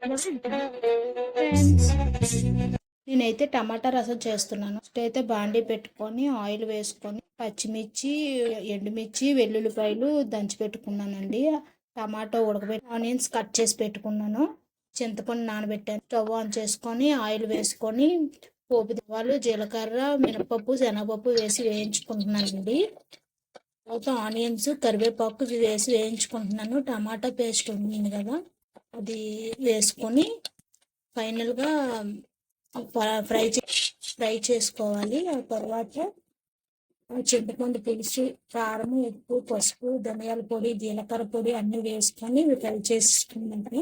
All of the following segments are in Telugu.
ఫ్రెండ్స్, నేనైతే టమాటా రసం చేస్తున్నాను. ఫస్ట్ అయితే బాండీ పెట్టుకొని ఆయిల్ వేసుకొని పచ్చిమిర్చి, ఎండుమిర్చి, వెల్లుల్లిపాయలు దంచి పెట్టుకున్నానండి. టమాటో ఉడకబెట్టి ఆనియన్స్ కట్ చేసి పెట్టుకున్నాను. చింతపండు నానబెట్టాను. స్టవ్ ఆన్ చేసుకొని ఆయిల్ వేసుకొని పోపు దినుసులు, జీలకర్ర, మినపప్పు, శనగపప్పు వేసి వేయించుకుంటున్నానండి. తర్వాత ఆనియన్స్, కరివేపాకు వేసి వేయించుకుంటున్నాను. టమాటా పేస్ట్ ఉంది కదా, అది వేసుకొని ఫైనల్గా ఫ్రై చేసుకోవాలి. ఆ తర్వాత చింతపండు పులుసు, కారం, ఉప్పు, పసుపు, ధనియాల పొడి, జీలకర్ర పొడి అన్నీ వేసుకొని ఫ్రై చేసుకున్నాను.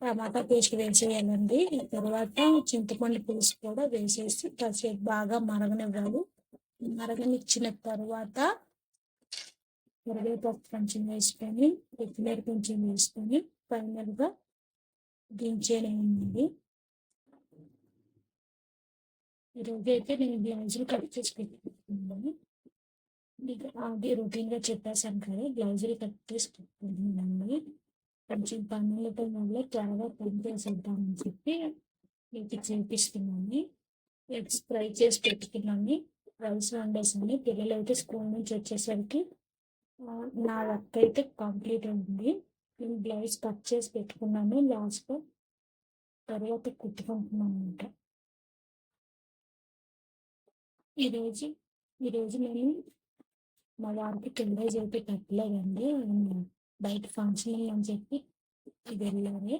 టమాటా పేస్ట్ వేసేయాలండి. ఆ తర్వాత చింతపండు పులుసు కూడా వేసేసి కాసేపు బాగా మరగనివ్వాలి. మరగనిచ్చిన తర్వాత కరివేపాకు కొంచెం వేసుకొని, కొత్తిమీర కొంచెం వేసుకొని ఫైనల్గా దించేయాలండి. ఈరోజు అయితే నేను బ్లౌజులు కట్ చేసి పెట్టుకుంటున్నాను. అది రొటీన్గా చెప్పేసాను కదా, బ్లౌజులు కట్ చేసి పెట్టుకుంటున్నానండి. కొంచెం పనులతో వల్ల త్వరగా పని చేసేద్దామని చెప్పి మీకు చేపిస్తున్నాను. ఎగ్స్ ఫ్రై చేసి పెట్టుకున్నాను. రైస్ వండేసాను. పిల్లలు అయితే స్కూల్ నుంచి వచ్చేసరికి నా వర్క్ అయితే కంప్లీట్ అయింది. నేను బ్లౌజ్ కట్ చేసి పెట్టుకున్నాను. లాస్ట్లో తర్వాత కుట్టుకుంటున్నాను అనమాట. ఈరోజు నేను మా వారికి కింద అయితే కట్టలేదండి. బయట ఫంక్షన్ అని చెప్పి వెళ్ళాలి.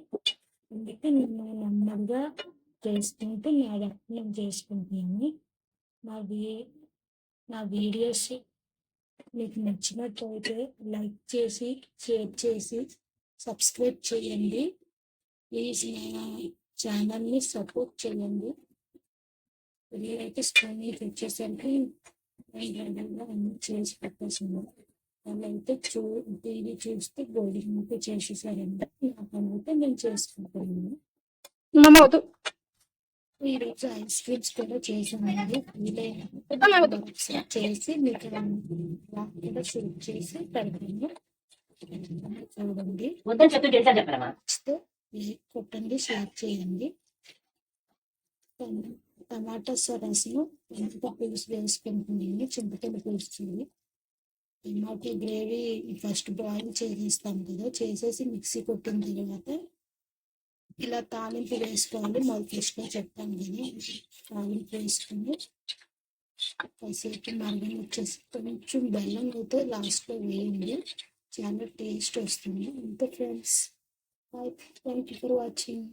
అందుకే నేను నెమ్మదిగా చేసుకుంటూ నా వర్క్ నేను చేసుకుంటున్నాను. నా వీడియోస్ మీకు నచ్చినట్లయితే లైక్ చేసి, షేర్ చేసి, సబ్స్క్రైబ్ చేయండి. ప్లీజ్ నా ఛానల్ని సపోర్ట్ చేయండి. పిల్లలైతే స్కూల్ నుంచి వచ్చేసరికి అన్ని చేసి పెట్టేసాను. వాళ్ళైతే టీవీ చూస్తే బోర్డింగ్ అయితే చేసేసారండి. నా పని అయితే నేను చేసుకుంటున్నాను. ఈరోజు ఐస్ క్రీమ్స్ కూడా చేసానండి. చేసి మీకు కూడా షూట్ చేసి పెడతాను. చూడండి, కొట్టండి, షేర్ చేయండి. టమాటా రసము టమాటా పులుసు వేసుకుంటున్నాను. చింతపండు పులుసు, టమాటా గ్రేవీ ఫస్ట్ బాయిల్ చేసేస్తాం కదా, చేసేసి మిక్సీ కొట్టిన తర్వాత ఇలా తాలింపు వేసుకోవాలి. మళ్ళీ ఫస్ట్గా చెప్పాను కదా, తాలింపు వేసుకొని కాసేపు మరగని వచ్చేసి కొంచెం బెల్లం అయితే లాస్ట్లో వేయండి. చాలా టేస్ట్ వస్తుంది. అంతే friends. Thank you for watching.